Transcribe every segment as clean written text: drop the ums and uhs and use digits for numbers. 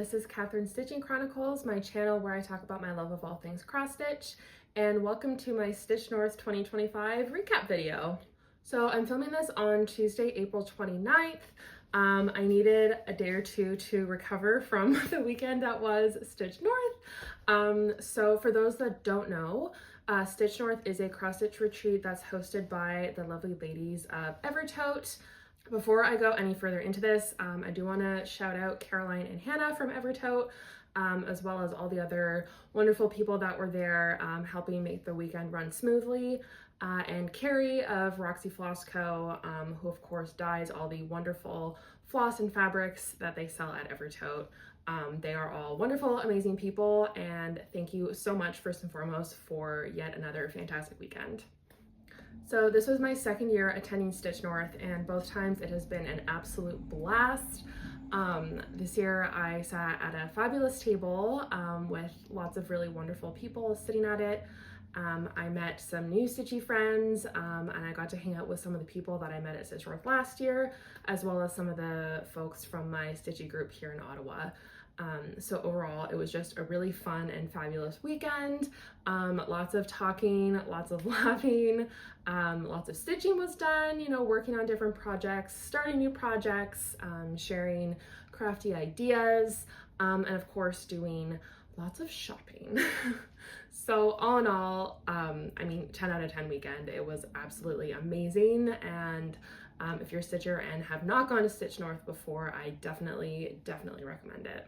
this is Katherine Stitching Chronicles, my channel where I talk about my love of all things cross stitch, and welcome to my Stitch North 2025 recap video. So I'm filming this on Tuesday, April 29th. I needed a day or two to recover from the weekend that was Stitch North. So for those that don't know, Stitch North is a cross stitch retreat that's hosted by the lovely ladies of Evertote. Before I go any further into this, I do want to shout out Caroline and Hannah from Evertote, as well as all the other wonderful people that were there helping make the weekend run smoothly, and Carrie of Roxy Floss Co., who of course dyes all the wonderful floss and fabrics that they sell at Evertote. They are all wonderful, amazing people, and thank you so much first and foremost for yet another fantastic weekend. So this was my second year attending Stitch North, and both times it has been an absolute blast. This year I sat at a fabulous table with lots of really wonderful people sitting at it. I met some new Stitchy friends, and I got to hang out with some of the people that I met at Stitch North last year, as well as some of the folks from my Stitchy group here in Ottawa. So overall, it was just a really fun and fabulous weekend. Lots of talking, lots of laughing, lots of stitching was done, you know, working on different projects, starting new projects, sharing crafty ideas, and of course doing lots of shopping. So all in all, I mean, 10 out of 10 weekend. It was absolutely amazing. And if you're a stitcher and have not gone to Stitch North before, I definitely recommend it.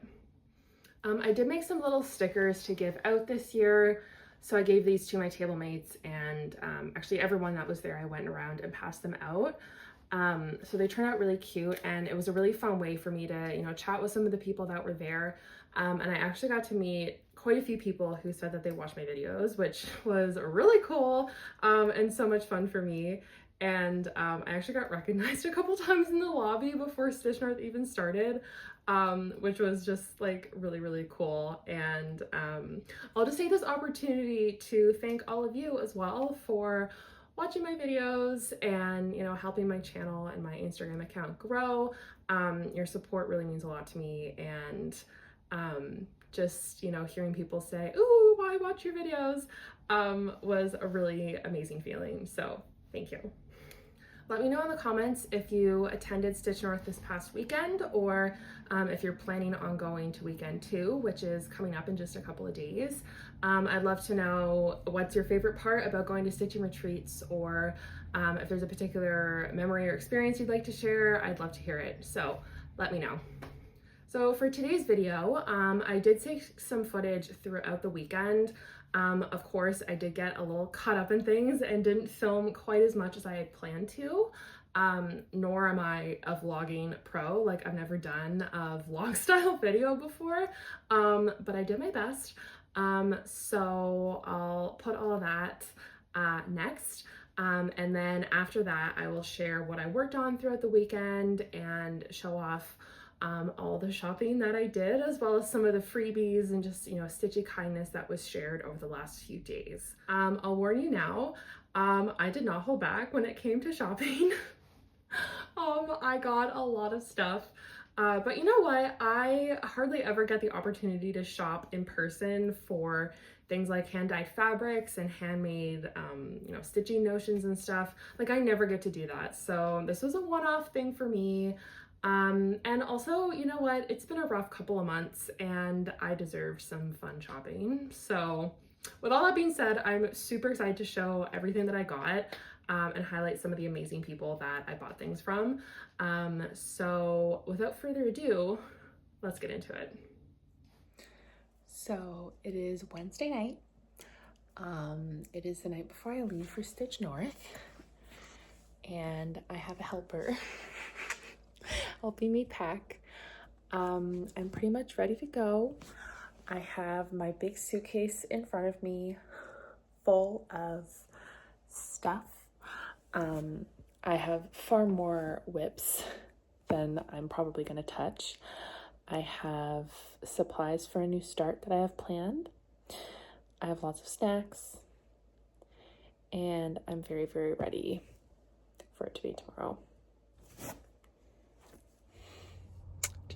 I did make some little stickers to give out this year. So I gave these to my table mates, and actually everyone that was there, I went around and passed them out. So they turned out really cute, and it was a really fun way for me to, you know, chat with some of the people that were there. And I actually got to meet quite a few people who said that they watched my videos, which was really cool, and so much fun for me. And I actually got recognized a couple times in the lobby before Stitch North even started, which was just like really cool. And I'll just take this opportunity to thank all of you as well for watching my videos and, you know, helping my channel and my Instagram account grow. Your support really means a lot to me, and just, you know, hearing people say, "Ooh, why watch your videos," was a really amazing feeling. So thank you. Let me know in the comments if you attended Stitch North this past weekend, or if you're planning on going to weekend 2, which is coming up in just a couple of days. I'd love to know what's your favorite part about going to stitching retreats, or if there's a particular memory or experience you'd like to share. I'd love to hear it, so let me know. So for today's video, I did take some footage throughout the weekend. Of course, I did get a little caught up in things and didn't film quite as much as I had planned to, nor am I a vlogging pro. Like, I've never done a vlog style video before, but I did my best. So I'll put all of that next. And then after that, I will share what I worked on throughout the weekend and show off all the shopping that I did, as well as some of the freebies and just, you know, stitchy kindness that was shared over the last few days. I'll warn you now, I did not hold back when it came to shopping. I got a lot of stuff, but you know what? I hardly ever get the opportunity to shop in person for things like hand-dyed fabrics and handmade, you know, stitching notions and stuff. Like, I never get to do that. So this was a one-off thing for me. And also, you know what, it's been a rough couple of months and I deserve some fun shopping. So with all that being said, I'm super excited to show everything that I got, and highlight some of the amazing people that I bought things from. So without further ado, let's get into it. So it is Wednesday night. It is the night before I leave for Stitch North, and I have a helper helping me pack. I'm pretty much ready to go. I have my big suitcase in front of me full of stuff. I have far more whips than I'm probably going to touch. I have supplies for a new start that I have planned. I have lots of snacks, and I'm very ready for it to be tomorrow.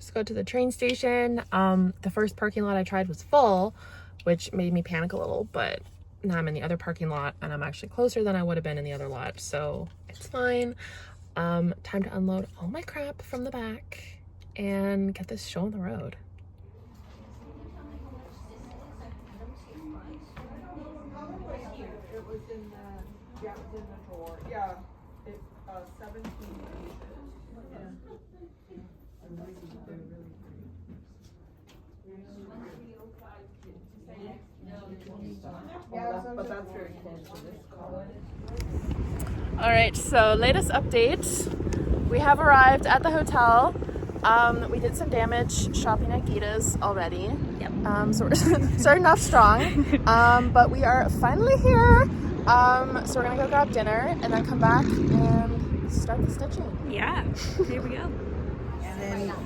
just go to the train station. The first parking lot I tried was full, which made me panic a little, but now I'm in the other parking lot and I'm actually closer than I would have been in the other lot, so it's fine. Time to unload all my crap from the back and get this show on the road. It was in the, yeah, it was in the drawer. Yeah, it, 17 pages. Yeah. Yeah, but that's very close to this college. All right, so latest update. We have arrived at the hotel. We did some damage shopping at Gita's already. Yep. So we're starting off strong. But we are finally here. So we're gonna go grab dinner and then come back and start the stitching. Yeah, here we go.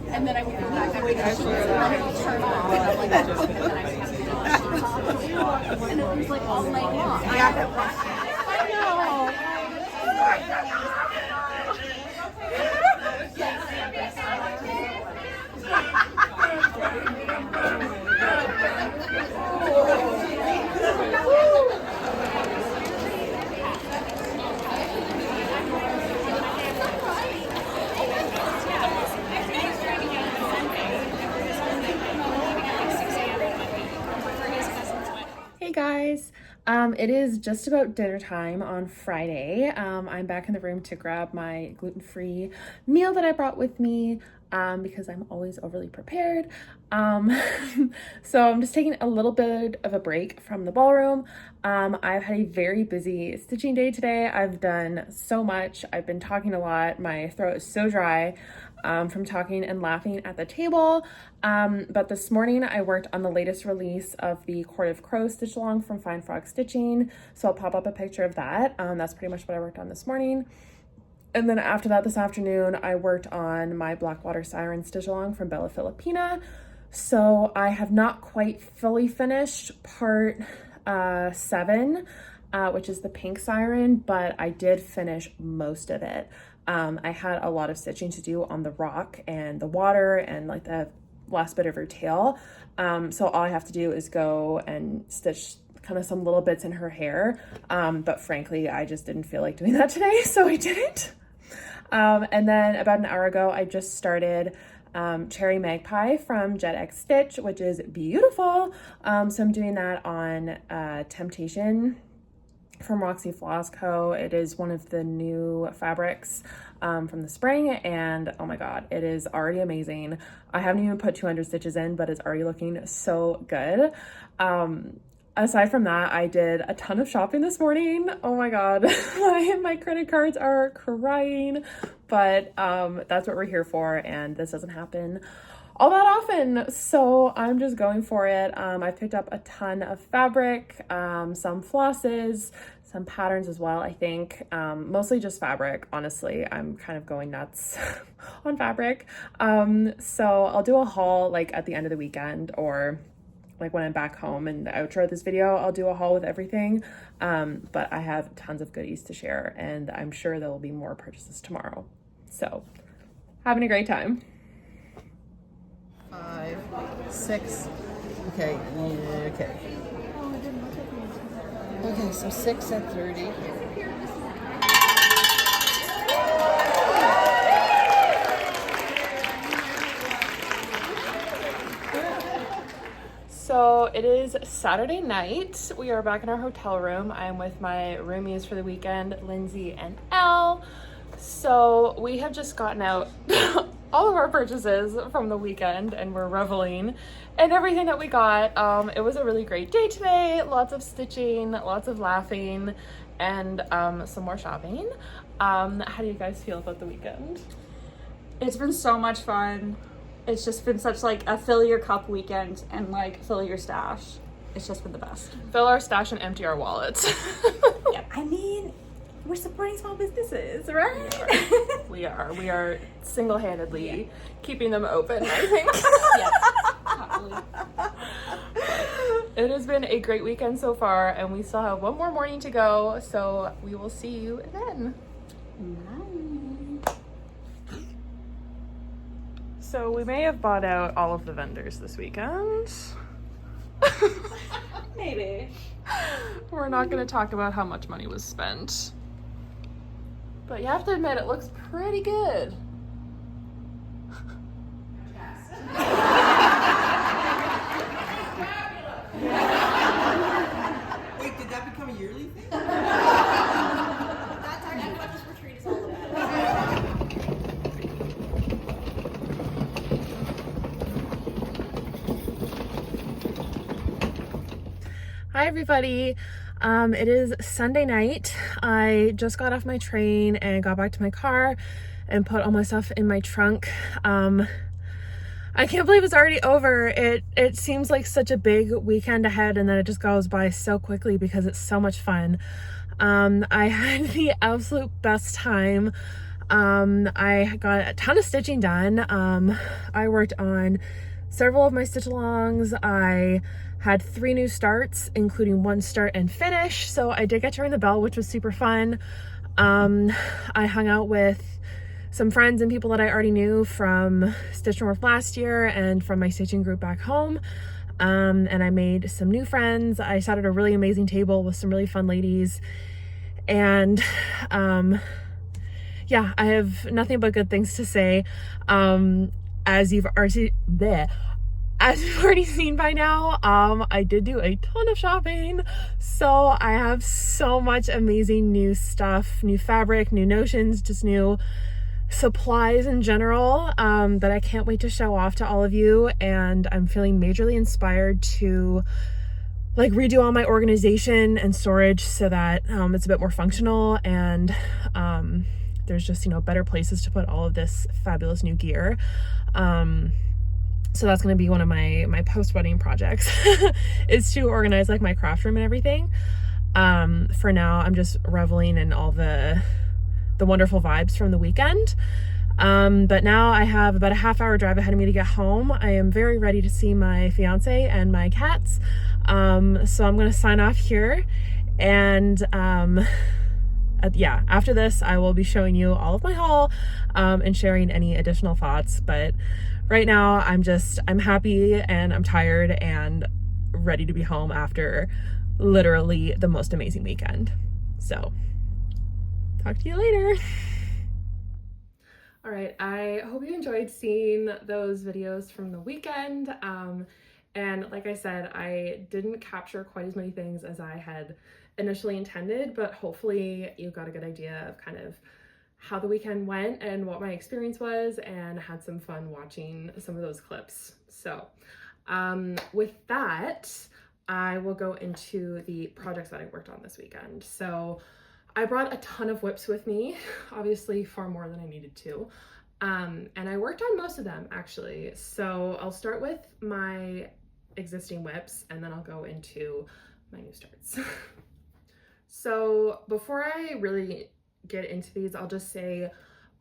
And then I would go back and turn off. And it was like all night long. I know. Hey guys, it is just about dinner time on Friday. I'm back in the room to grab my gluten-free meal that I brought with me because I'm always overly prepared. So I'm just taking a little bit of a break from the ballroom. I've had a very busy stitching day today. I've done so much. I've been talking a lot. My throat is so dry from talking and laughing at the table. But this morning I worked on the latest release of the Court of Crow stitch along from Fine Frog Stitching. So I'll pop up a picture of that. That's pretty much what I worked on this morning. And then after that, this afternoon, I worked on my Blackwater Siren stitch along from Bella Filipina. So I have not quite fully finished part 7, which is the pink siren, but I did finish most of it. I had a lot of stitching to do on the rock and the water and like the last bit of her tail. So all I have to do is go and stitch kind of some little bits in her hair. But frankly, I just didn't feel like doing that today, so I didn't. And then about an hour ago, I just started Cherry Magpie from Jet X Stitch, which is beautiful. So I'm doing that on Temptation from Roxy Floss Co. It is one of the new fabrics from the spring, and oh my god, it is already amazing. I haven't even put 200 stitches in, but it's already looking so good. Aside from that, I did a ton of shopping this morning. Oh my god, my credit cards are crying, but that's what we're here for, and this doesn't happen all that often, so I'm just going for it. I picked up a ton of fabric, some flosses, some patterns as well, I think. Mostly just fabric, honestly. I'm kind of going nuts on fabric. So I'll do a haul like at the end of the weekend, or like when I'm back home, and the outro of this video, I'll do a haul with everything. But I have tons of goodies to share, and I'm sure there will be more purchases tomorrow. So having a great time. 5, 6. Okay, okay. Okay, so 6 at 30. So it is Saturday night. We are back in our hotel room. I'm with my roomies for the weekend, Lindsay and Elle. So we have just gotten out all of our purchases from the weekend, and we're reveling in everything that we got. It was a really great day today. Lots of stitching, lots of laughing, and some more shopping. How do you guys feel about the weekend? It's been so much fun. It's just been such like a fill your cup weekend and like fill your stash. It's just been the best. Fill our stash and empty our wallets. Yeah, I mean, we're supporting small businesses, right? We are single-handedly keeping them open, I think. Yes, totally. It has been a great weekend so far, and we still have one more morning to go, so we will see you then. Bye. So we may have bought out all of the vendors this weekend. Maybe. We're not going to talk about how much money was spent. But you have to admit, it looks pretty good. Wait, did that become a yearly thing? That's actually what this retreat is all about. Hi everybody. It is Sunday night. I just got off my train and got back to my car and put all my stuff in my trunk. I can't believe it's already over. It seems like such a big weekend ahead, and then it just goes by so quickly because it's so much fun. I had the absolute best time. I got a ton of stitching done. I worked on several of my stitch alongs. I had 3 new starts, including 1 start and finish. So I did get to ring the bell, which was super fun. I hung out with some friends and people that I already knew from Stitch North last year and from my stitching group back home. And I made some new friends. I sat at a really amazing table with some really fun ladies. And yeah, I have nothing but good things to say. As you've already seen by now, I did do a ton of shopping. So I have so much amazing new stuff, new fabric, new notions, just new supplies in general, that I can't wait to show off to all of you. And I'm feeling majorly inspired to like redo all my organization and storage so that it's a bit more functional, and there's just, you know, better places to put all of this fabulous new gear. So that's going to be one of my post-wedding projects is to organize like my craft room and everything. For now, I'm just reveling in all the wonderful vibes from the weekend. But now I have about a half-hour drive ahead of me to get home. I am very ready to see my fiance and my cats. So I'm going to sign off here, and yeah, after this I will be showing you all of my haul and sharing any additional thoughts. But right now I'm happy and I'm tired and ready to be home after literally the most amazing weekend. So talk to you later. All right, I hope you enjoyed seeing those videos from the weekend. And like I said, I didn't capture quite as many things as I had initially intended, but hopefully you got a good idea of kind of how the weekend went and what my experience was, and had some fun watching some of those clips. So with that, I will go into the projects that I worked on this weekend. So I brought a ton of whips with me, obviously far more than I needed to. And I worked on most of them actually. So I'll start with my existing whips and then I'll go into my new starts. So before I really get into these, I'll just say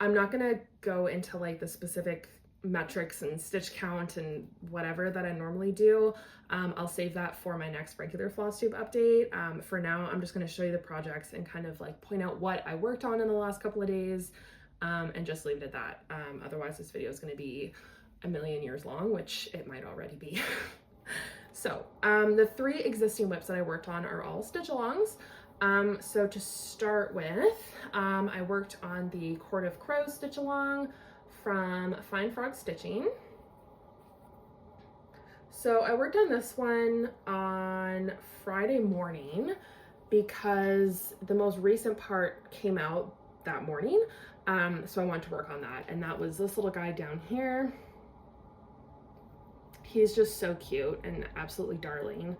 I'm not gonna go into like the specific metrics and stitch count and whatever that I normally do. I'll save that for my next regular Flosstube update. For now, I'm just going to show you the projects and kind of like point out what I worked on in the last couple of days, and just leave it at that. Otherwise this video is going to be a million years long, which it might already be. So the 3 existing whips that I worked on are all stitch alongs. So to start with, I worked on the Court of Crows stitch along from Fine Frog Stitching. So I worked on this one on Friday morning because the most recent part came out that morning. So I wanted to work on that, and that was this little guy down here. He's just so cute and absolutely darling.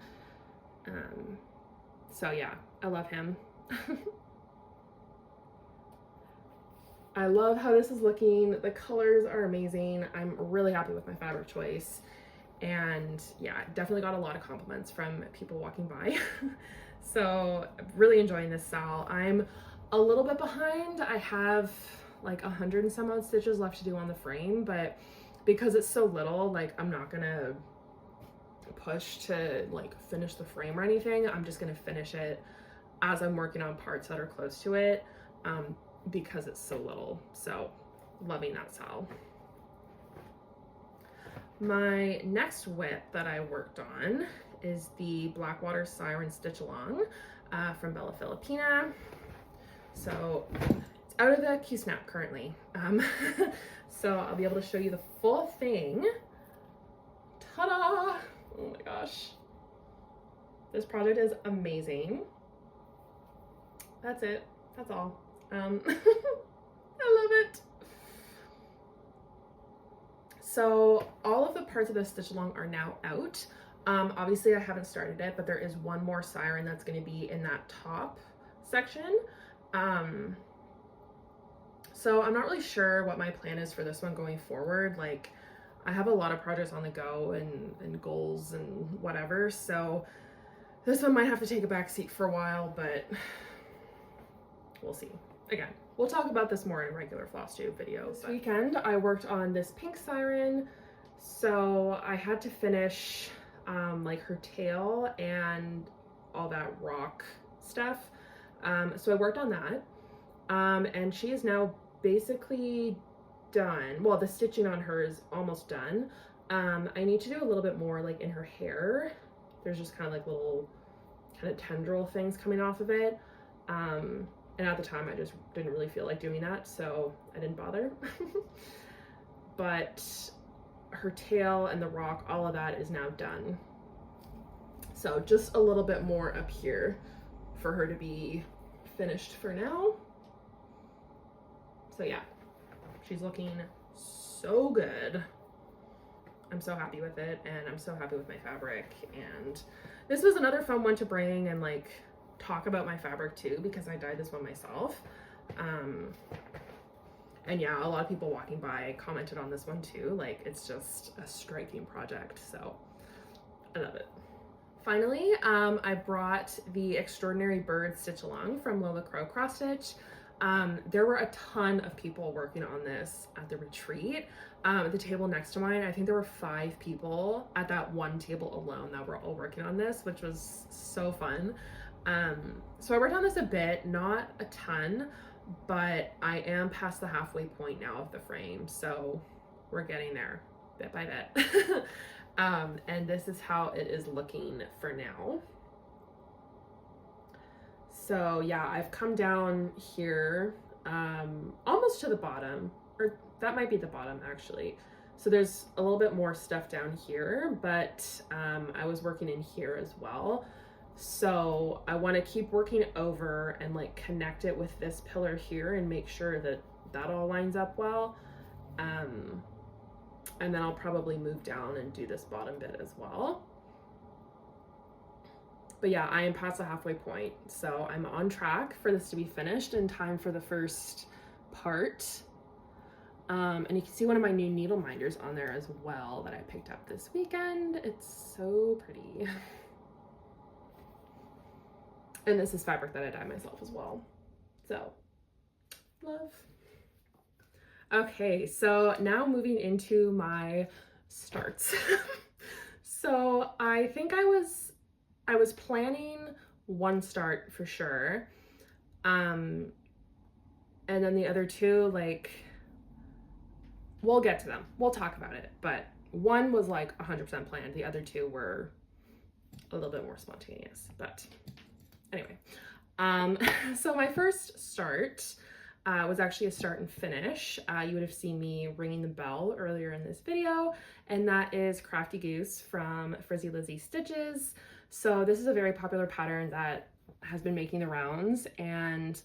So yeah, I love him. I love how this is looking. The colors are amazing. I'm really happy with my fabric choice. And yeah, definitely got a lot of compliments from people walking by. So really enjoying this style. I'm a little bit behind. I have like 100 and some odd stitches left to do on the frame, but because it's so little, like I'm not gonna push to like finish the frame or anything. I'm just gonna finish it as I'm working on parts that are close to it, because it's so little. So loving that style. My next WIP that I worked on is the Blackwater Siren Stitch Along from Bella Filipina. So it's out of the Q-Snap currently. So I'll be able to show you the full thing. Ta-da! Oh my gosh. This project is amazing. That's it. That's all. I love it. So all of the parts of the stitch along are now out. Obviously I haven't started it, but there is one more siren that's going to be in that top section. So I'm not really sure what my plan is for this one going forward. Like, I have a lot of projects on the go and goals and whatever, so this one might have to take a back seat for a while, but we'll see. Again, we'll talk about this more in regular Flosstube videos. This weekend, I worked on this pink siren, so I had to finish like her tail and all that rock stuff. So I worked on that, and she is now basically done. Well, the stitching on her is almost done. I need to do a little bit more like in her hair. There's just kind of like little kind of tendril things coming off of it. And at the time I just didn't really feel like doing that, so I didn't bother. But her tail and the rock, all of that is now done. So just a little bit more up here for her to be finished for now. So yeah, she's looking so good. I'm so happy with it, and I'm so happy with my fabric. And this was another fun one to bring and like talk about my fabric too, because I dyed this one myself. And yeah, a lot of people walking by commented on this one too. Like, it's just a striking project, so I love it. Finally, I brought the Extraordinary Bird Stitch Along from Lola Crow Cross Stitch. There were a ton of people working on this at the retreat. At the table next to mine, I think there were 5 people at that one table alone that were all working on this, which was so fun. So I worked on this a bit, not a ton, but I am past the halfway point now of the frame, so we're getting there bit by bit. And this is how it is looking for now. So yeah, I've come down here almost to the bottom, or that might be the bottom actually. So there's a little bit more stuff down here, but I was working in here as well. So I want to keep working over and like connect it with this pillar here and make sure that that all lines up well. And then I'll probably move down and do this bottom bit as well. But yeah, I am past the halfway point, so I'm on track for this to be finished in time for the first part. And you can see one of my new needle minders on there as well that I picked up this weekend. It's so pretty. And this is fabric that I dyed myself as well. So, love. Okay, so now moving into my starts. So I think I was planning one start for sure. And then the other 2, like, we'll get to them. We'll talk about it. But one was like 100% planned. The other 2 were a little bit more spontaneous. But anyway, so my first start was actually a start and finish. You would have seen me ringing the bell earlier in this video, and that is Crafty Goose from Frizzy Lizzy Stitches. So this is a very popular pattern that has been making the rounds, and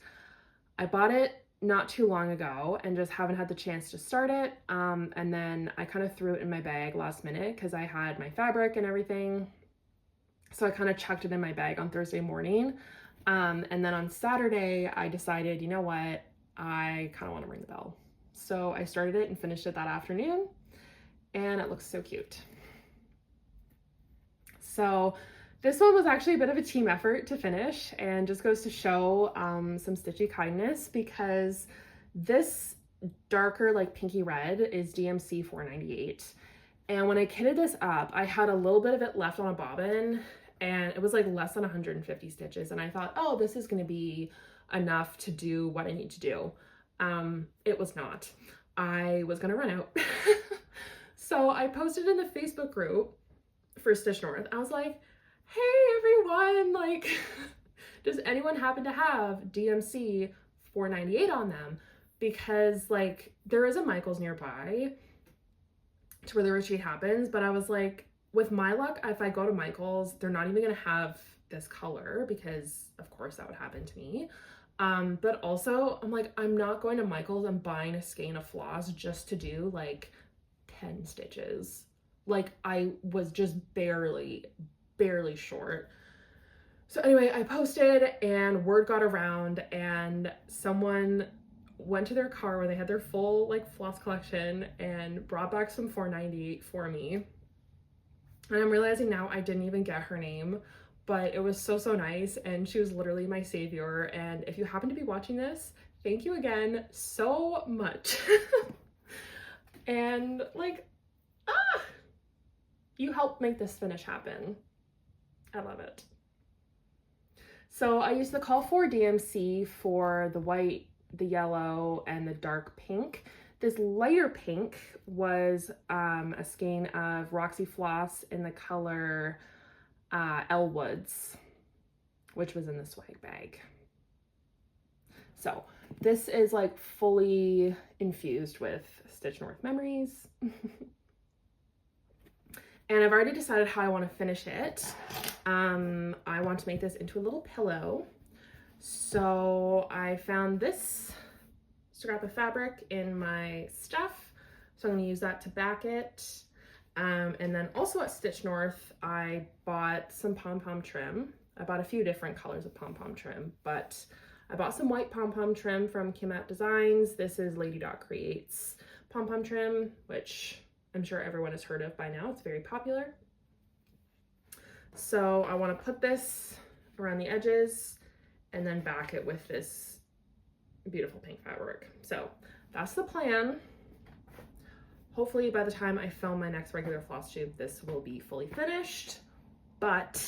I bought it not too long ago and just haven't had the chance to start it. And then I kind of threw it in my bag last minute because I had my fabric and everything. So I kind of chucked it in my bag on Thursday morning. And then on Saturday, I decided, you know what, I kind of want to ring the bell. So I started it and finished it that afternoon, and it looks so cute. So this one was actually a bit of a team effort to finish, and just goes to show some stitchy kindness, because this darker like pinky red is DMC 498. And when I kitted this up, I had a little bit of it left on a bobbin, and it was like less than 150 stitches. And I thought, oh, this is going to be enough to do what I need to do. It was not. I was going to run out. So I posted in the Facebook group for Stitch North. I was like, hey everyone, like, does anyone happen to have DMC 498 on them? Because like there is a Michael's nearby to where the retreat happens, but I was like, with my luck, if I go to Michael's, they're not even gonna have this color because of course that would happen to me. But also I'm like, I'm not going to Michael's and buying a skein of floss just to do like 10 stitches. Like I was just barely short. So anyway, I posted and word got around and someone went to their car where they had their full like floss collection and brought back some 498 for me. And I'm realizing now I didn't even get her name, but it was so nice and she was literally my savior. And if you happen to be watching this, thank you again so much. And like, you helped make this finish happen. I love it. So I used the Call for DMC for the white, the yellow, and the dark pink. This lighter pink was a skein of Roxy Floss in the color Elwoods, which was in the swag bag. So this is like fully infused with Stitch North memories. And I've already decided how I want to finish it. I want to make this into a little pillow. So I found this scrap of fabric in my stuff. So I'm going to use that to back it. And then also at Stitch North, I bought some pom-pom trim. I bought a few different colors of pom-pom trim, but I bought some white pom-pom trim from Kim At Designs. This is Lady Dot Creates pom-pom trim, which I'm sure everyone has heard of by now. It's very popular. So I want to put this around the edges and then back it with this beautiful pink fabric. So that's the plan. Hopefully by the time I film my next regular Flosstube, this will be fully finished, but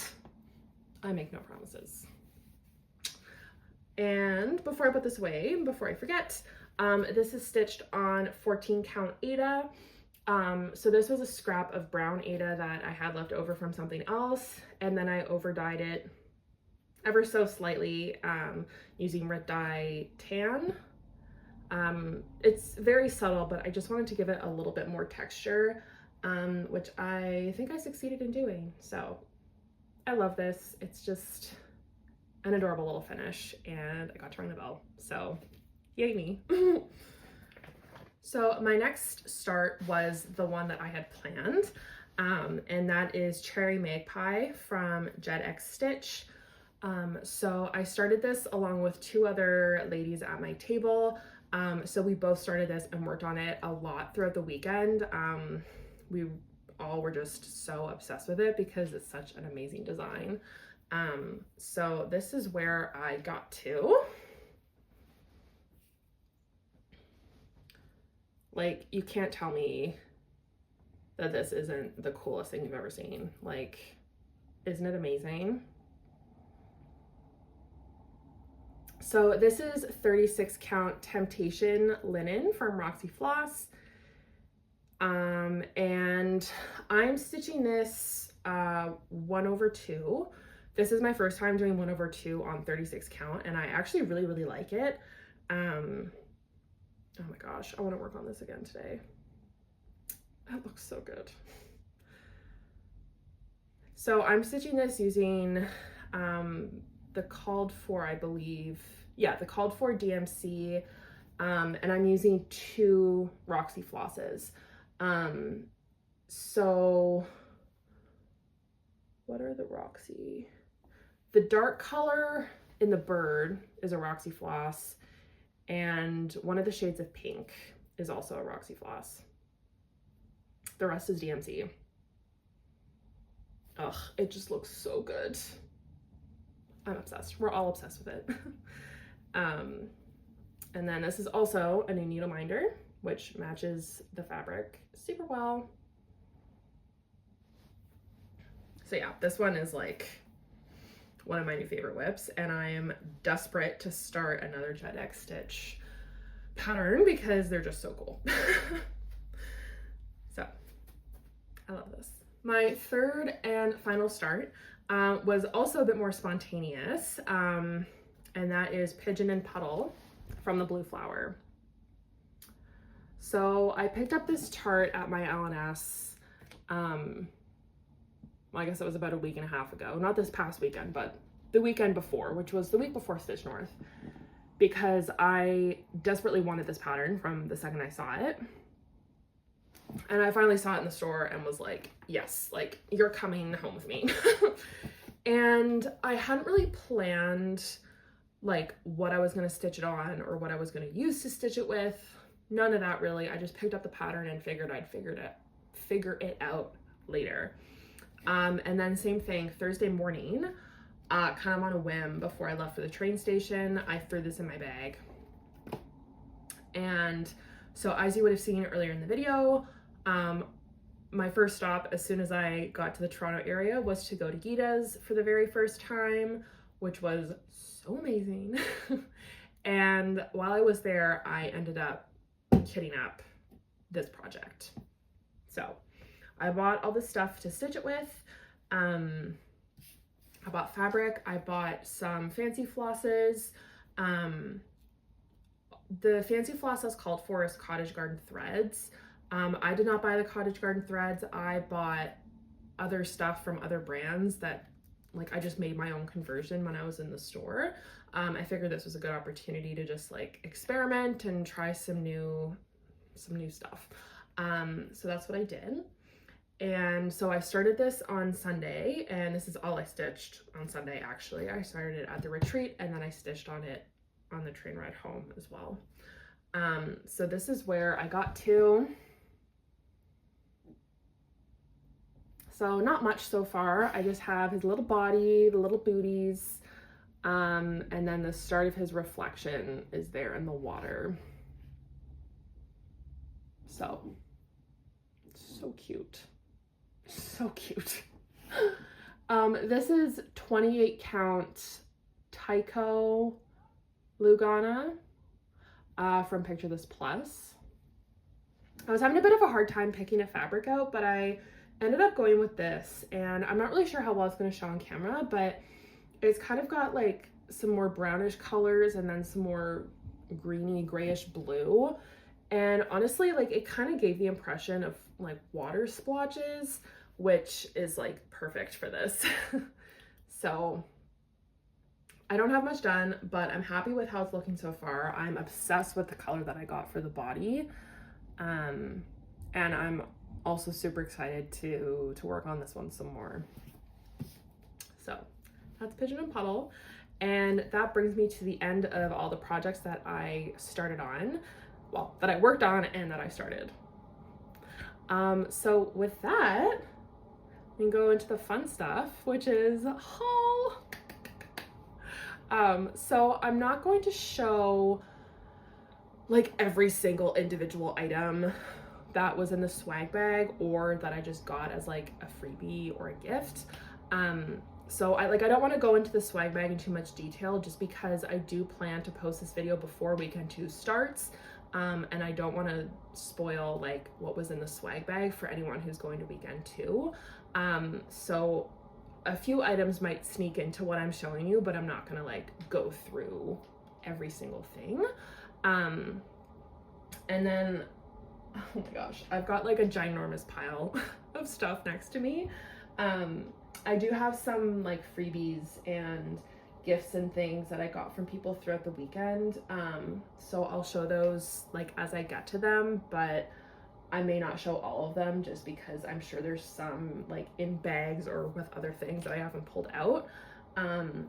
I make no promises. And before I put this away, before I forget, this is stitched on 14 count Aida. So this was a scrap of brown Aida that I had left over from something else, and then I over dyed it ever so slightly using red dye tan. It's very subtle, but I just wanted to give it a little bit more texture, which I think I succeeded in doing. So I love this. It's just an adorable little finish, and I got to ring the bell. So yay me. So my next start was the one that I had planned, and that is Cherry Magpie from Jed X Stitch. So I started this along with two other ladies at my table. So we both started this and worked on it a lot throughout the weekend. We all were just so obsessed with it because it's such an amazing design. So this is where I got to. Like, you can't tell me that this isn't the coolest thing you've ever seen. Like, isn't it amazing? So this is 36 count Temptation linen from Roxy Floss. And I'm stitching this 1/2. This is my first time doing 1/2 on 36 count, and I actually really like it. Oh my gosh, I want to work on this again today. That looks so good. So I'm stitching this using the called for, I believe, yeah, the called for DMC, and I'm using 2 Roxy flosses. So what are the Roxy? The dark color in the bird is a Roxy floss, and one of the shades of pink is also a Roxy floss. The rest is DMC. Ugh, it just looks so good. I'm obsessed. We're all obsessed with it. And then this is also a new needle minder, which matches the fabric super well. So yeah, this one is like one of my new favorite whips, and I am desperate to start another Jed X Stitch pattern because they're just so cool. So I love this. My third and final start was also a bit more spontaneous, and that is Pigeon and Puddle from the Blue Flower. So I picked up this tart at my LNS, well, I guess it was about a week and a half ago, not this past weekend, but the weekend before, which was the week before Stitch North, because I desperately wanted this pattern from the second I saw it. And I finally saw it in the store and was like, yes, like, you're coming home with me. And I hadn't really planned like what I was going to stitch it on or what I was going to use to stitch it with. None of that really. I just picked up the pattern and figured I'd figure it out later. And then same thing, Thursday morning, kind of on a whim before I left for the train station, I threw this in my bag. And so as you would have seen earlier in the video, my first stop as soon as I got to the Toronto area was to go to Gita's for the very first time, which was so amazing. And while I was there, I ended up kitting up this project. So I bought all the stuff to stitch it with. I bought fabric, I bought some fancy flosses. The fancy floss I was called for is Cottage Garden Threads. I did not buy the Cottage Garden Threads. I bought other stuff from other brands that, like, I just made my own conversion when I was in the store. I figured this was a good opportunity to just like experiment and try some new stuff. So that's what I did. And so I started this on Sunday, and this is all I stitched on Sunday actually. I started it at the retreat and then I stitched on it on the train ride home as well. So this is where I got to. So not much so far. I just have his little body, the little booties, and then the start of his reflection is there in the water. So cute. So cute. This is 28 count Tyco Lugana from Picture This Plus. I was having a bit of a hard time picking a fabric out, but I ended up going with this, and I'm not really sure how well it's going to show on camera, but it's kind of got like some more brownish colors and then some more greeny grayish blue, and honestly, like, it kind of gave the impression of like water splotches, which is like perfect for this. So I don't have much done, but I'm happy with how it's looking so far. I'm obsessed with the color that I got for the body, and I'm also super excited to work on this one some more. So that's Pigeon and Puddle, and that brings me to the end of all the projects that I started on, well, that I worked on and that I started. So with that, we can go into the fun stuff, which is haul. So I'm not going to show like every single individual item that was in the swag bag or that I just got as like a freebie or a gift. So I don't want to go into the swag bag in too much detail just because I do plan to post this video before weekend 2 starts. And I don't want to spoil like what was in the swag bag for anyone who's going to weekend 2. So a few items might sneak into what I'm showing you, but I'm not gonna like go through every single thing. And then, oh my gosh, I've got like a ginormous pile of stuff next to me. I do have some like freebies and gifts and things that I got from people throughout the weekend. So I'll show those like as I get to them, but I may not show all of them just because I'm sure there's some like in bags or with other things that I haven't pulled out.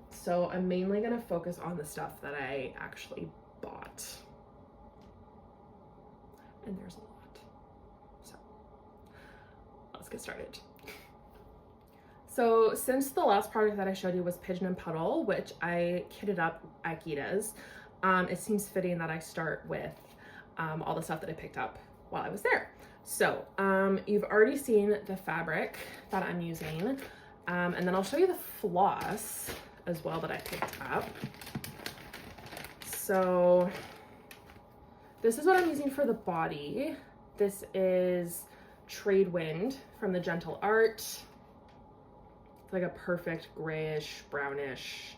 So I'm mainly gonna focus on the stuff that I actually bought. And there's a lot. So let's get started. So since the last project that I showed you was Pigeon and Puddle, which I kitted up at Gita's, it seems fitting that I start with all the stuff that I picked up while I was there. So you've already seen the fabric that I'm using, and then I'll show you the floss as well that I picked up. So this is what I'm using for the body. This is Trade Wind from the Gentle Art. It's like a perfect grayish, brownish,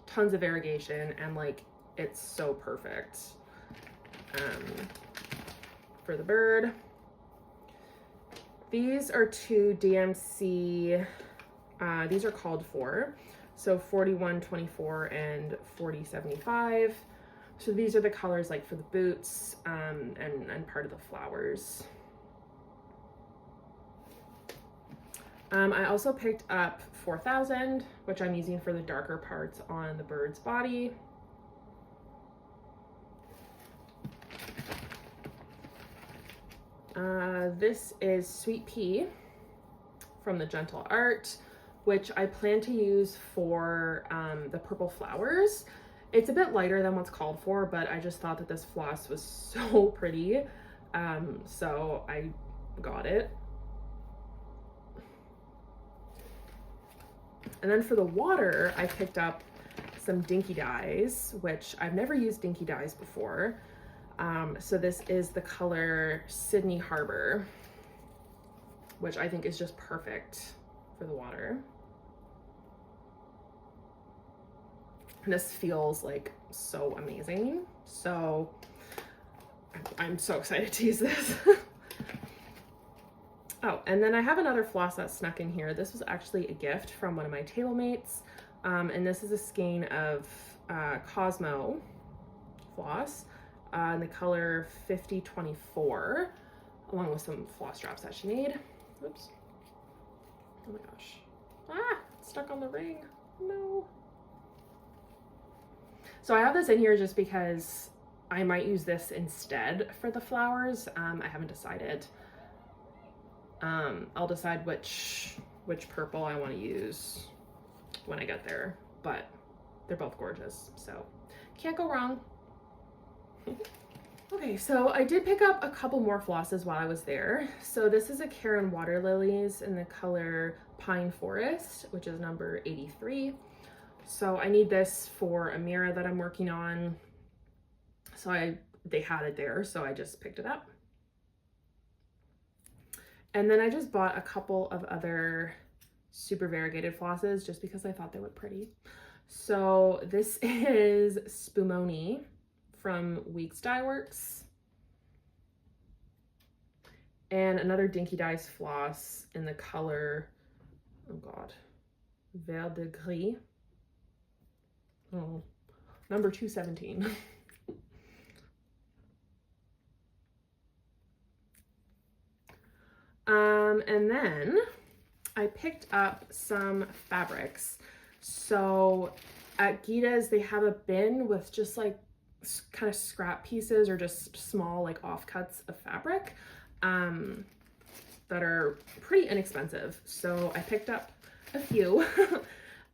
tons of variegation, and like it's so perfect for the bird. These are two DMC, these are called for, so 4124 and 4075. So these are the colors like for the boots and part of the flowers. I also picked up 4000, which I'm using for the darker parts on the bird's body. This is Sweet Pea from the Gentle Art, which I plan to use for the purple flowers. It's a bit lighter than what's called for, but I just thought that this floss was so pretty, so I got it. And then for the water, I picked up some Dinky dyes, which I've never used Dinky dyes before. So this is the color Sydney Harbor, which I think is just perfect for the water. And this feels like so amazing. So I'm so excited to use this. Oh, and then I have another floss that snuck in here. This was actually a gift from one of my table mates. And this is a skein of Cosmo floss in the color 5024, along with some floss drops that she made. Oops. Oh my gosh. Ah, it's stuck on the ring. No. So I have this in here just because I might use this instead for the flowers. I haven't decided. I'll decide which purple I want to use when I get there, but they're both gorgeous, so can't go wrong. Okay, so I did pick up a couple more flosses while I was there. So this is a Karen Water Lilies in the color Pine Forest, which is number 83. So I need this for a mirror that I'm working on. So they had it there, so I just picked it up. And then I just bought a couple of other super variegated flosses just because I thought they looked pretty. So this is Spumoni from Weeks Dye Works. And another Dinky Dyes floss in the color, oh God, Vert de Gris. Oh, number 217. And then I picked up some fabrics. So at Gita's, they have a bin with just like kind of scrap pieces or just small like offcuts of fabric that are pretty inexpensive. So I picked up a few.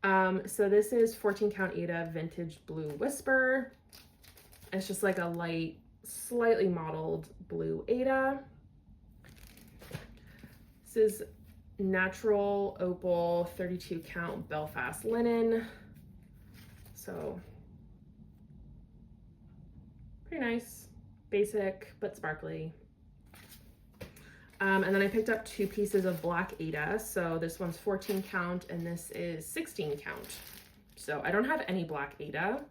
So this is 14 count Aida Vintage Blue Whisper. It's just like a light, slightly mottled blue Aida. This is Natural Opal 32 count Belfast Linen. So pretty nice, basic, but sparkly. And then I picked up two pieces of black Aida. So this one's 14 count and this is 16 count. So I don't have any black Aida,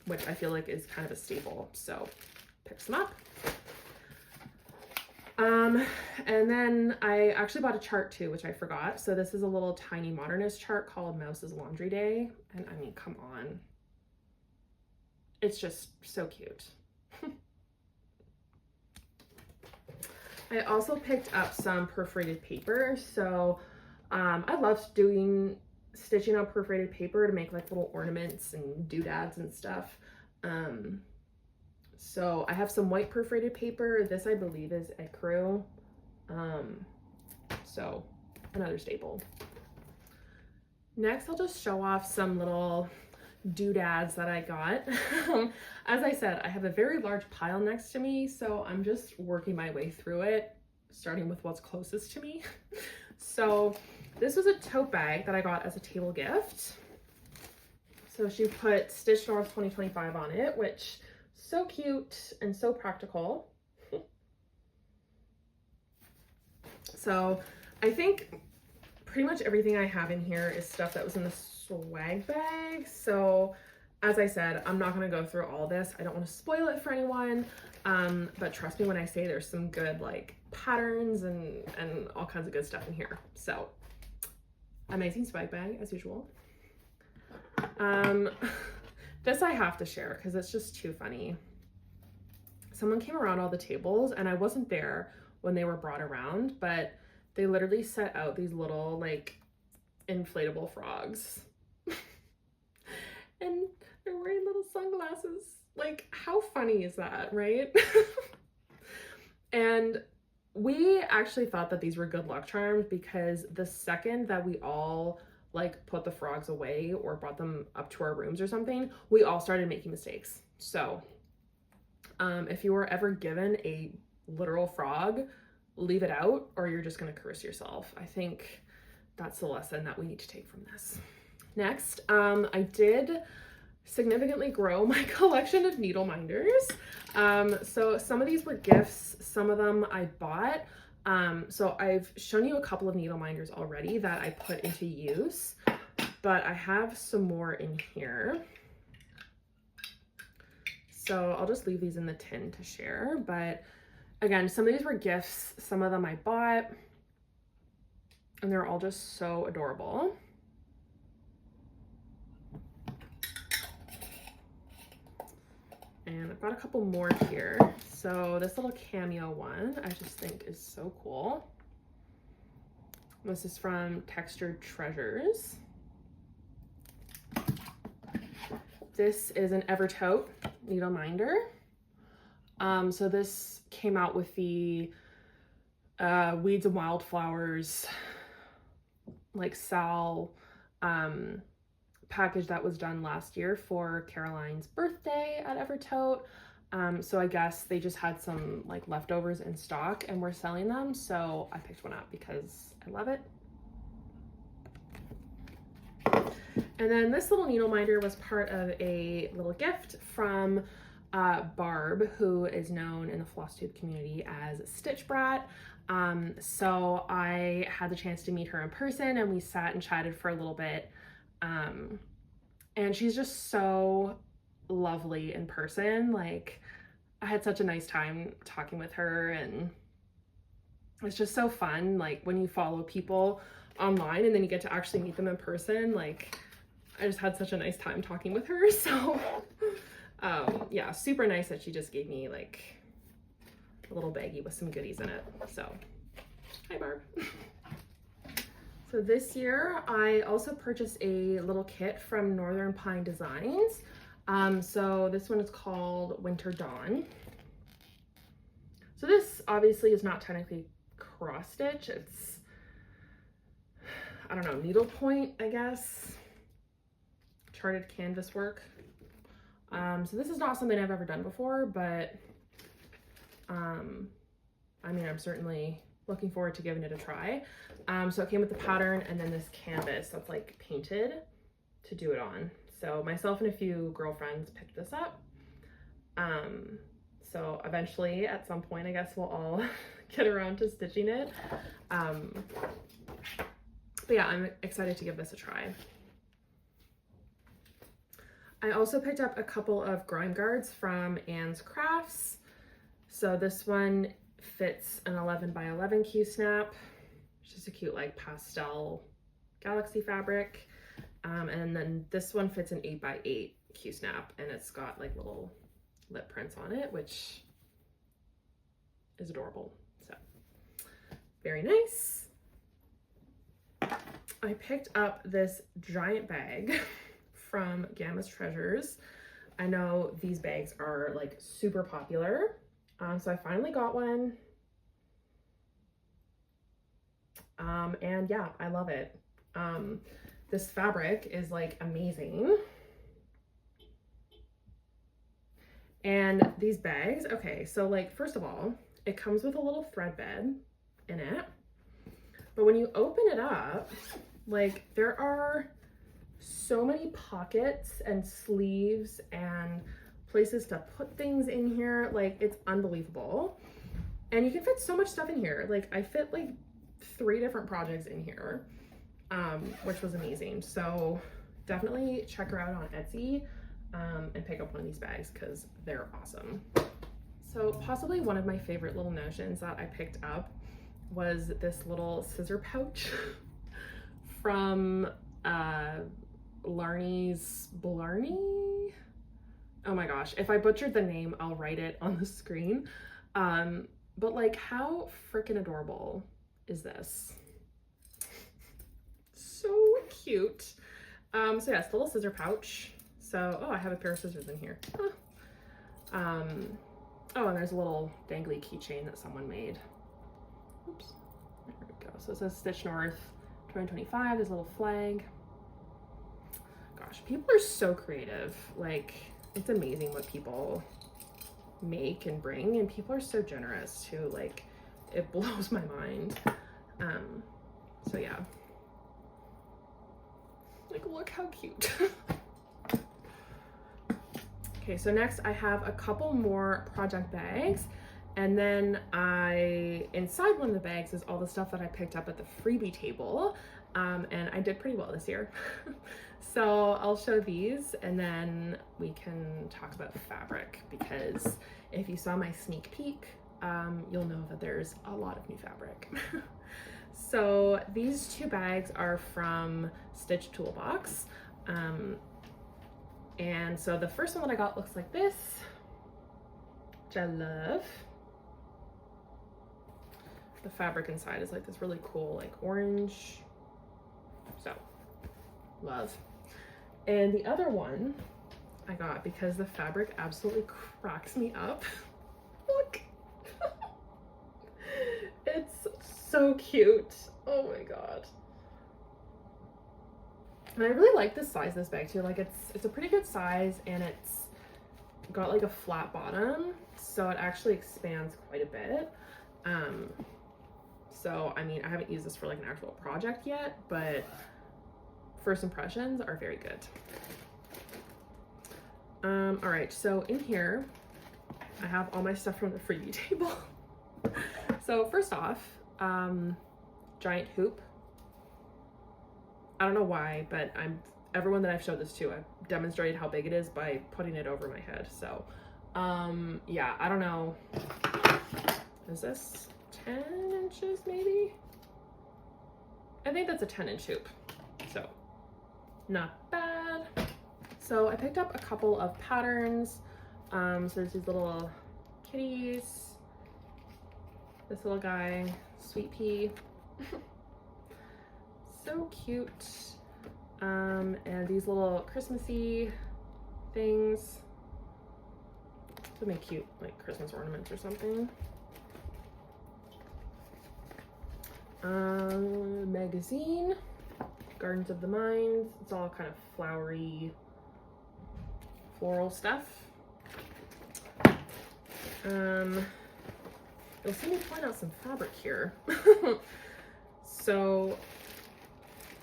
which I feel like is kind of a staple. So pick some up. And then I actually bought a chart too, which I forgot. So this is a little tiny modernist chart called Mouse's Laundry Day. And I mean, come on. It's just so cute. I also picked up some perforated paper. So I love stitching on perforated paper to make like little ornaments and doodads and stuff. So I have some white perforated paper. This I believe is ecru. So another staple. Next, I'll just show off some little doodads that I got. As I said, I have a very large pile next to me, so I'm just working my way through it, starting with what's closest to me. So this was a tote bag that I got as a table gift. So she put Stitch North 2025 on it, which so cute and so practical. So I think pretty much everything I have in here is stuff that was in the swag bag. So as I said, I'm not going to go through all this. I don't want to spoil it for anyone. But trust me when I say there's some good like patterns and all kinds of good stuff in here. So amazing swag bag as usual. This I have to share because it's just too funny. Someone came around all the tables and I wasn't there when they were brought around, but they literally set out these little like inflatable frogs. And they're wearing little sunglasses. Like, how funny is that, right? And we actually thought that these were good luck charms because the second that we all like put the frogs away or brought them up to our rooms or something, we all started making mistakes. So if you were ever given a literal frog, leave it out or you're just going to curse yourself. I think that's the lesson that we need to take from this. Next, I did significantly grow my collection of needle minders. So some of these were gifts, some of them I bought. So I've shown you a couple of needle minders already that I put into use, but I have some more in here. So I'll just leave these in the tin to share. But again, some of these were gifts, some of them I bought, and they're all just so adorable. And I've got a couple more here. So this little cameo one, I just think is so cool. This is from Textured Treasures. This is an Evertote needle minder. So this came out with the Weeds and Wildflowers like Sal package that was done last year for Caroline's birthday at Evertote. So I guess they just had some like leftovers in stock and were selling them. So I picked one up because I love it. And then this little needle minder was part of a little gift from Barb, who is known in the Flosstube community as Stitch Brat. So I had the chance to meet her in person and we sat and chatted for a little bit. And she's just so lovely in person. Like, I had such a nice time talking with her, and it's just so fun, like when you follow people online and then you get to actually meet them in person. Like, I just had such a nice time talking with her. So yeah, super nice that she just gave me like a little baggie with some goodies in it. So hi, Barb. So this year, I also purchased a little kit from Northern Pine Designs. So this one is called Winter Dawn. So this obviously is not technically cross stitch. It's, I don't know, needlepoint, I guess. Charted canvas work. So this is not something I've ever done before, but I mean, I'm certainly looking forward to giving it a try. So it came with the pattern and then this canvas that's like painted to do it on. So myself and a few girlfriends picked this up. So eventually at some point, I guess we'll all get around to stitching it. But yeah, I'm excited to give this a try. I also picked up a couple of grime guards from Anne's Crafts. So this one fits an 11 by 11 Q-snap. It's just a cute like pastel galaxy fabric. And then this one fits an 8 by 8 Q-snap, and it's got like little lip prints on it, which is adorable. So very nice. I picked up this giant bag from Gamma's Treasures. I know these bags are like super popular. So I finally got one. And yeah, I love it. This fabric is like amazing. And these bags, okay, so like, first of all, it comes with a little thread bed in it. But when you open it up, like there are so many pockets and sleeves and places to put things in here. Like, it's unbelievable. And you can fit so much stuff in here. Like, I fit like 3 different projects in here, which was amazing. So definitely check her out on Etsy and pick up one of these bags because they're awesome. So possibly one of my favorite little notions that I picked up was this little scissor pouch from Blarney's Blarney. Oh my gosh, if I butchered the name, I'll write it on the screen. But like, how freaking adorable is this? So cute. So yeah, it's a little scissor pouch. So, oh, I have a pair of scissors in here. Huh. Oh, and there's a little dangly keychain that someone made. Oops, there we go. So it says Stitch North 2025, there's a little flag. Gosh, people are so creative. Like, it's amazing what people make and bring, and people are so generous too. Like, it blows my mind. So yeah. Like, look how cute. Okay, so next I have a couple more project bags, and then inside one of the bags is all the stuff that I picked up at the freebie table, and I did pretty well this year. So I'll show these and then we can talk about fabric, because if you saw my sneak peek, you'll know that there's a lot of new fabric. So these 2 bags are from Stitch Toolbox. And so the first one that I got looks like this, which I love. The fabric inside is like this really cool, like orange. So, love. And the other one I got because the fabric absolutely cracks me up. Look. It's so cute. Oh my god. And I really like the size of this bag too. Like, it's a pretty good size, and it's got like a flat bottom, so it actually expands quite a bit. So I mean, I haven't used this for like an actual project yet, but first impressions are very good. All right, so in here I have all my stuff from the freebie table. So first off, giant hoop. I don't know why, but everyone that I've showed this to, I've demonstrated how big it is by putting it over my head. So, yeah, I don't know. Is this 10 inches maybe? I think that's a 10-inch hoop. So, not bad. So I picked up a couple of patterns. So there's these little kitties. This little guy, Sweet Pea. So cute. And these little Christmassy things to make cute like Christmas ornaments or something. Magazine, Gardens of the Mind. It's all kind of flowery, floral stuff. You'll see me point out some fabric here. So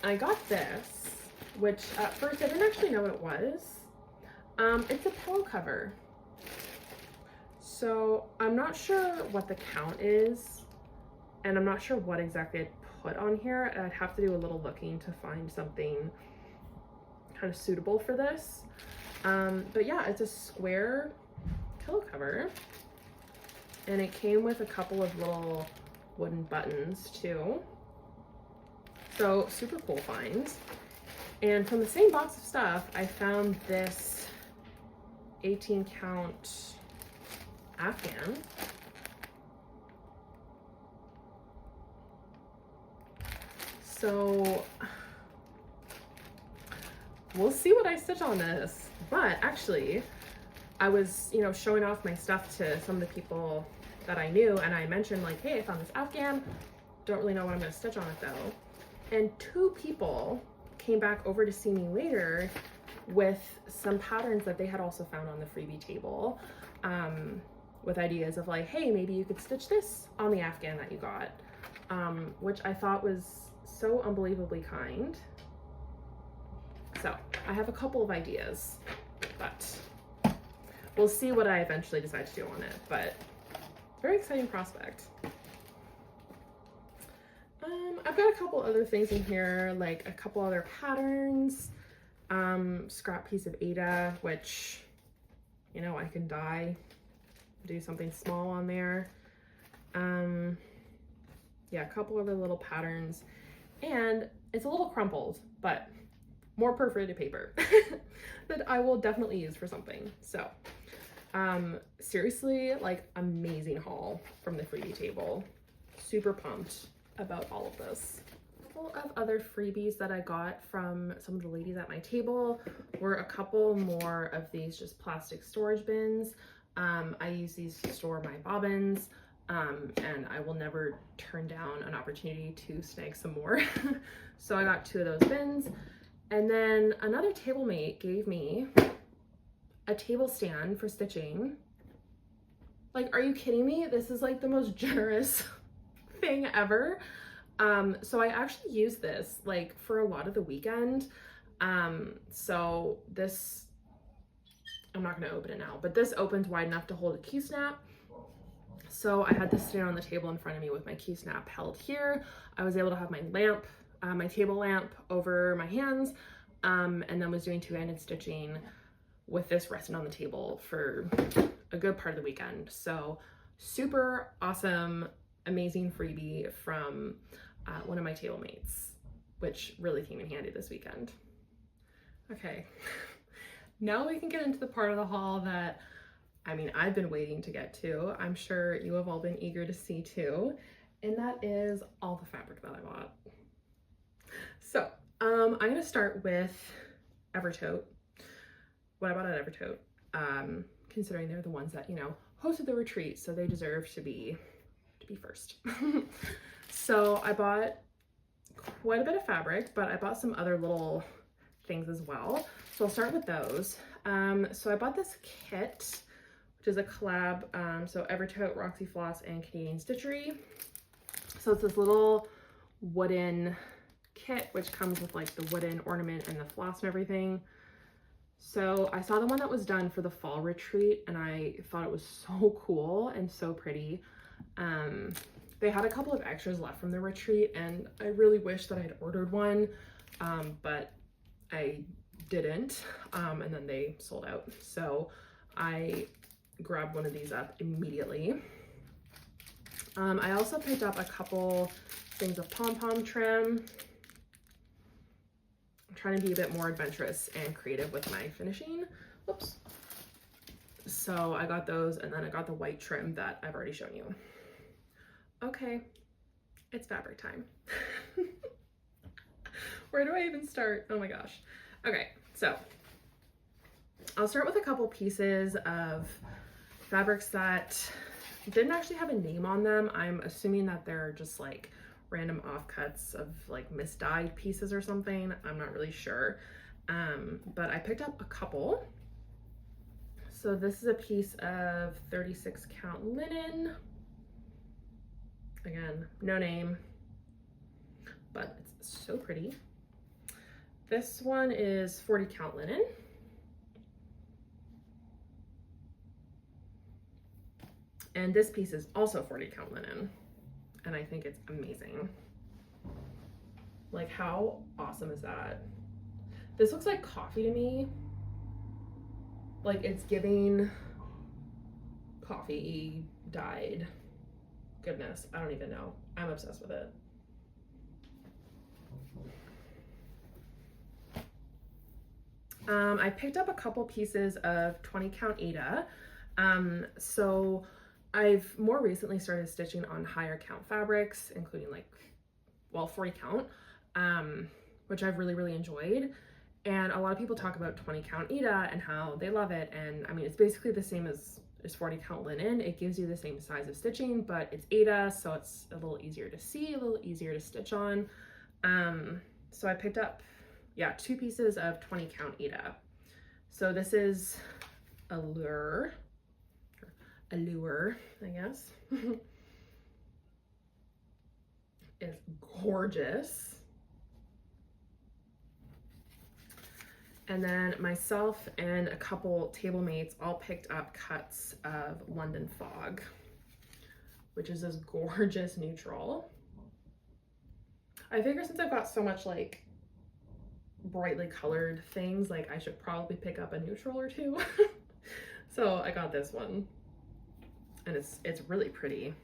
I got this, which at first I didn't actually know what it was. It's a pillow cover. So I'm not sure what the count is, and I'm not sure what exactly I'd put on here. I'd have to do a little looking to find something kind of suitable for this. But yeah, it's a square pillow cover, and it came with a couple of little wooden buttons too. So super cool find. And from the same box of stuff, I found this 18 count Afghan. So we'll see what I stitch on this. But actually, I was, showing off my stuff to some of the people that I knew, and I mentioned like, hey, I found this Afghan. Don't really know what I'm gonna stitch on it though. And 2 people came back over to see me later with some patterns that they had also found on the freebie table, with ideas of like, hey, maybe you could stitch this on the Afghan that you got, which I thought was so unbelievably kind. So I have a couple of ideas, but we'll see what I eventually decide to do on it, but very exciting prospect. got a couple other things in here, like a couple other patterns, scrap piece of Ada, which, you know, I can dye, do something small on there. Yeah, a couple other little patterns, and it's a little crumpled, but more perforated paper that I will definitely use for something. So, seriously, like, amazing haul from the freebie table. Super pumped about all of this. A couple of other freebies that I got from some of the ladies at my table were a couple more of these just plastic storage bins. I use these to store my bobbins, and I will never turn down an opportunity to snag some more. So I got 2 of those bins. And then another table mate gave me a table stand for stitching. Like, are you kidding me? This is like the most generous thing ever. So I actually use this like for a lot of the weekend. So this, I'm not gonna open it now, but this opens wide enough to hold a Q-snap. So I had this stand on the table in front of me with my Q-snap held here. I was able to have my lamp, my table lamp over my hands, and then was doing two-handed stitching with this resting on the table for a good part of the weekend. So super awesome, amazing freebie from one of my table mates, which really came in handy this weekend. Okay, now we can get into the part of the haul that, I mean, I've been waiting to get to. I'm sure you have all been eager to see too, and that is all the fabric that I bought. So I'm gonna start with Evertote. What I bought at Evertote, considering they're the ones that, you know, hosted the retreat, so they deserve to be first. So I bought quite a bit of fabric, but I bought some other little things as well. So I'll start with those. So I bought this kit, which is a collab, so Evertote, Roxy Floss, and Canadian Stitchery. So it's this little wooden kit, which comes with like the wooden ornament and the floss and everything. So I saw the one that was done for the fall retreat, and I thought it was so cool and so pretty. They had a couple of extras left from the retreat, and I really wish that I had ordered one, but I didn't, and then they sold out. So I grabbed one of these up immediately. I also picked up a couple things of pom-pom trim. I'm trying to be a bit more adventurous and creative with my finishing. Whoops. So I got those, and then I got the white trim that I've already shown you. Okay, it's fabric time. Where do I even start? Oh my gosh. Okay, so I'll start with a couple pieces of fabrics that didn't actually have a name on them. I'm assuming that they're just like random offcuts of like misdyed pieces or something. I'm not really sure. But I picked up a couple. So this is a piece of 36 count linen. Again, no name, but it's so pretty. This one is 40 count linen. And this piece is also 40 count linen. And I think it's amazing. Like, how awesome is that? This looks like coffee to me. Like, it's giving coffee dyed goodness. I don't even know. I'm obsessed with it. I picked up a couple pieces of 20 count Ada. So I've more recently started stitching on higher count fabrics, including like, well, 40 count, which I've really enjoyed. And a lot of people talk about 20 count Ada and how they love it. And I mean, it's basically the same as 40 count linen. It gives you the same size of stitching, but it's Ada, so it's a little easier to see, a little easier to stitch on. So I picked up, yeah, 2 pieces of 20 count Ada. So this is Allure, I guess. It's gorgeous. And then myself and a couple table mates all picked up cuts of London Fog, which is this gorgeous neutral. I figure since I've got so much like brightly colored things, like I should probably pick up a neutral or two. So I got this one, and it's really pretty.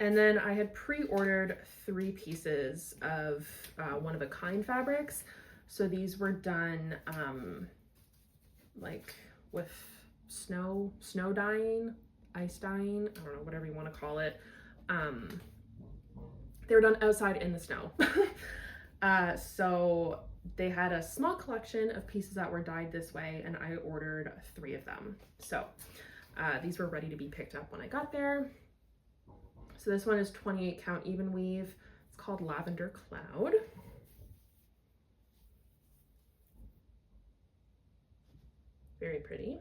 And then I had pre-ordered 3 pieces of one-of-a-kind fabrics. So these were done like with snow dyeing, ice dyeing, I don't know, whatever you want to call it. They were done outside in the snow. So they had a small collection of pieces that were dyed this way, and I ordered 3 of them. So these were ready to be picked up when I got there. So this one is 28 count even weave. It's called Lavender Cloud. Very pretty.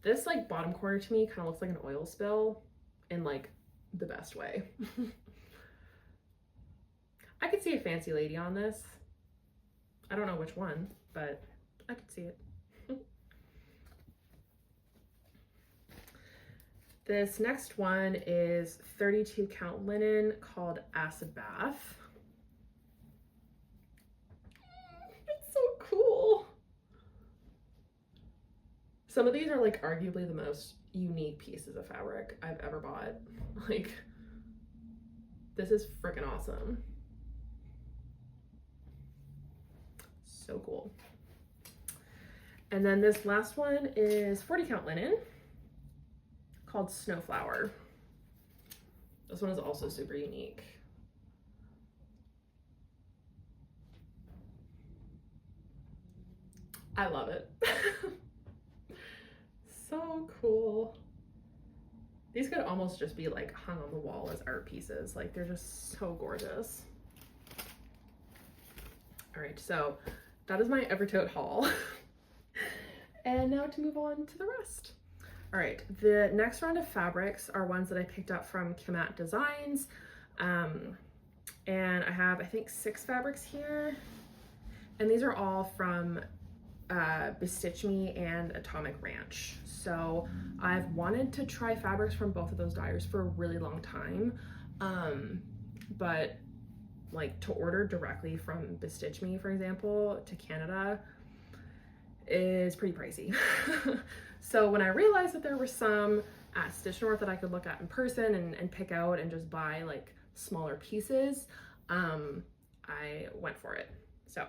This like bottom corner to me kind of looks like an oil spill in like the best way. I could see a fancy lady on this. I don't know which one, but I could see it. This next one is 32 count linen called Acid Bath. It's so cool. Some of these are like arguably the most unique pieces of fabric I've ever bought. Like, this is freaking awesome. So cool. And then this last one is 40 count linen called Snowflower. This one is also super unique. I love it. So cool. These could almost just be like hung on the wall as art pieces. Like, they're just so gorgeous. All right, so that is my Evertote haul. And now to move on to the rest. All right, the next round of fabrics are ones that I picked up from Kimat Designs. And I have, I think, 6 fabrics here. And these are all from Bestitch Me and Atomic Ranch. So I've wanted to try fabrics from both of those dyers for a really long time. But like to order directly from Bestitch Me, for example, to Canada is pretty pricey. So when I realized that there were some at Stitch North that I could look at in person and pick out and just buy like smaller pieces, I went for it. So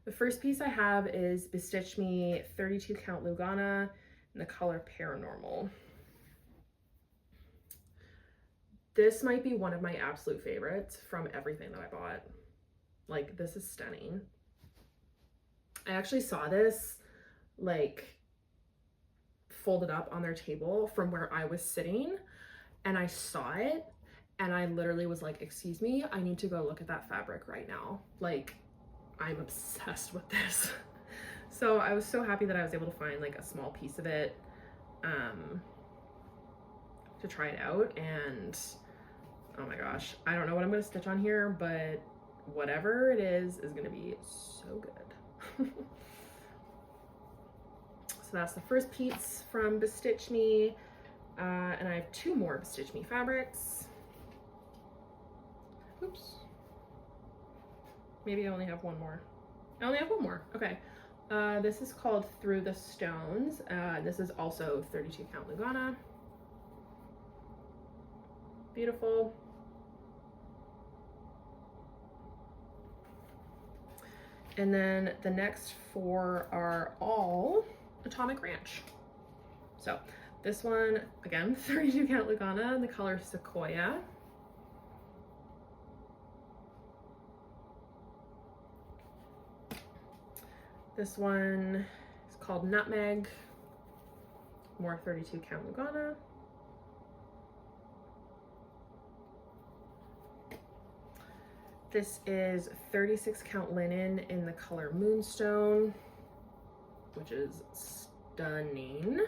the first piece I have is Bestitch Me 32 count Lugana in the color Paranormal. This might be one of my absolute favorites from everything that I bought. Like, this is stunning. I actually saw this like folded up on their table from where I was sitting, and I saw it and I literally was like, excuse me, I need to go look at that fabric right now. Like, I'm obsessed with this. So I was so happy that I was able to find like a small piece of it to try it out. And oh my gosh, I don't know what I'm gonna stitch on here, but whatever it is gonna be so good. So that's the first piece from Bestitch Me, and I have 2 more Bestitch Me fabrics. Oops. Maybe I only have 1 more. I only have 1 more. Okay. This is called Through the Stones. This is also 32 count Lugana. Beautiful. And then the next 4 are all Atomic Ranch. So this one, again, 32 count Lugana in the color Sequoia. This one is called Nutmeg, more 32 count Lugana. This is 36 count linen in the color Moonstone, which is stunning.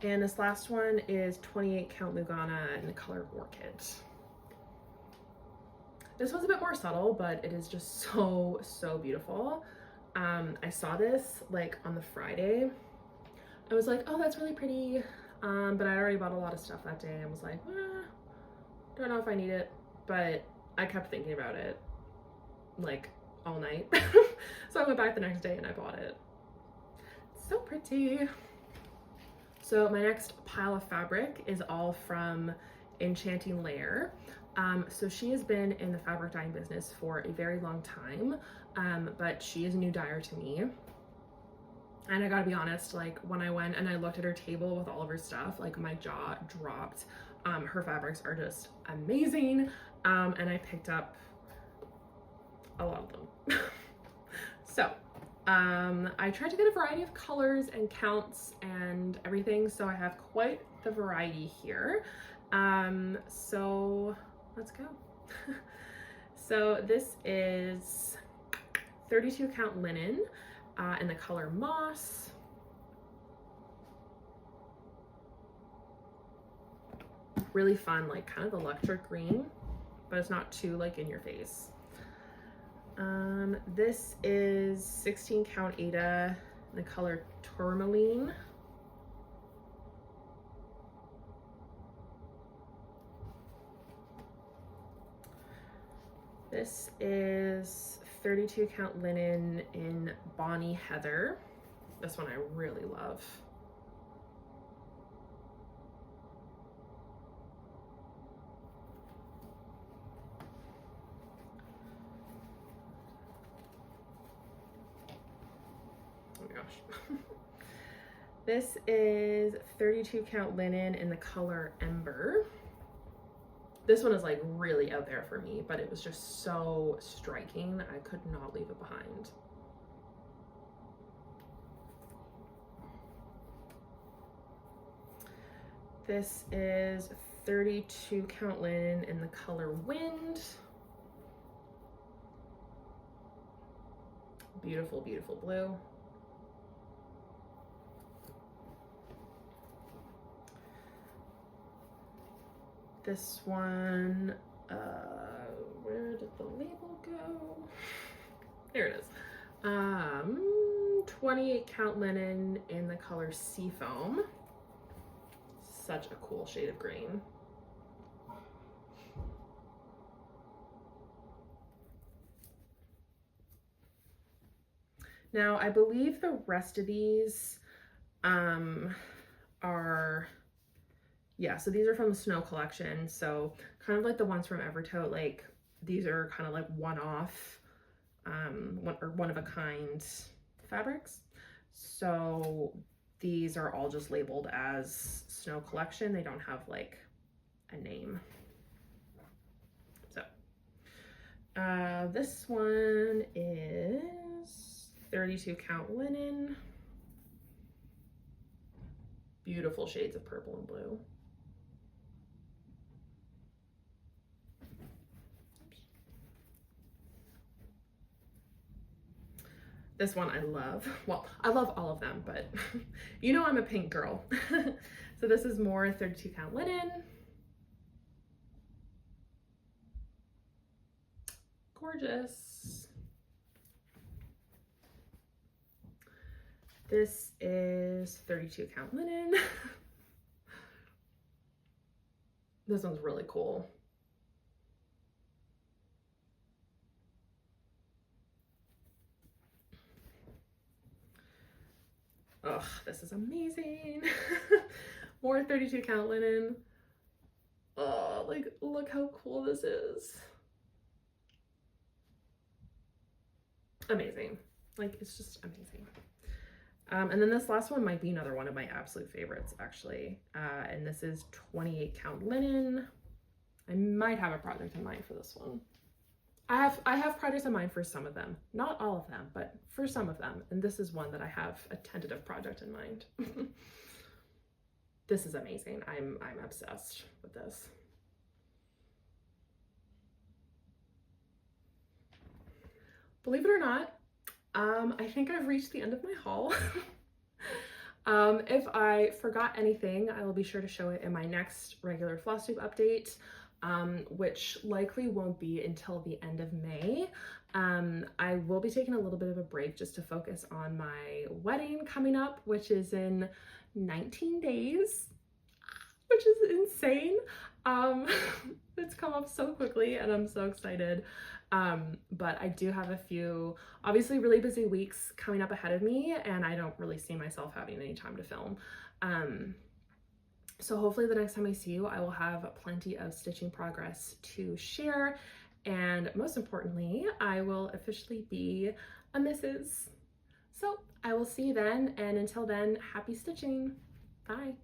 And this last one is 28 count Lugana in the color Orchid. This one's a bit more subtle, but it is just so, so beautiful. I saw this like on the Friday. I was like, oh, that's really pretty. But I already bought a lot of stuff that day. I was like, don't know if I need it, but I kept thinking about it like all night. So I went back the next day and I bought it. So pretty. So my next pile of fabric is all from Enchanting Layer. So she has been in the fabric dyeing business for a very long time, but she is a new dyer to me. And I gotta be honest, like when I went and I looked at her table with all of her stuff, like my jaw dropped. Her fabrics are just amazing. And I picked up a lot of them. So I tried to get a variety of colors and counts and everything, so I have quite the variety here. So let's go. So this is 32 count linen in the color moss. Really fun, like kind of electric green, but it's not too like in your face. This is 16 count Ada in the color tourmaline. This is 32 count linen in Bonnie Heather. This one I really love. Oh my gosh. This is 32 count linen in the color Ember. This one is like really out there for me, but it was just so striking. I could not leave it behind. This is 32 count linen in the color Wind. Beautiful, beautiful blue. This one, where did the label go? There it is. 28 count linen in the color Seafoam. Such a cool shade of green. Now, I believe the rest of these are, yeah, so these are from the Snow collection. So kind of like the ones from Evertote, like these are kind of like one-off, one of a kind fabrics. So these are all just labeled as Snow collection. They don't have like a name. So this one is 32 count linen. Beautiful shades of purple and blue. This one I love. Well, I love all of them, but you know I'm a pink girl. So this is more 32 count linen. Gorgeous. This is 32 count linen. This one's really cool. Ugh, this is amazing. More 32 count linen. Oh, like, look how cool this is. Amazing. Like, it's just amazing. And then this last one might be another one of my absolute favorites, actually. And this is 28 count linen. I might have a project in mind for this one. I have projects in mind for some of them, not all of them, but for some of them. And this is one that I have a tentative project in mind. This is amazing. I'm obsessed with this. Believe it or not, I think I've reached the end of my haul. If I forgot anything, I will be sure to show it in my next regular Flosstube update. which likely won't be until the end of May. I will be taking a little bit of a break just to focus on my wedding coming up, which is in 19 days, which is insane. It's come up so quickly and I'm so excited. But I do have a few obviously really busy weeks coming up ahead of me, and I don't really see myself having any time to film. So hopefully the next time I see you, I will have plenty of stitching progress to share. And most importantly, I will officially be a Mrs. So I will see you then. And until then, happy stitching. Bye.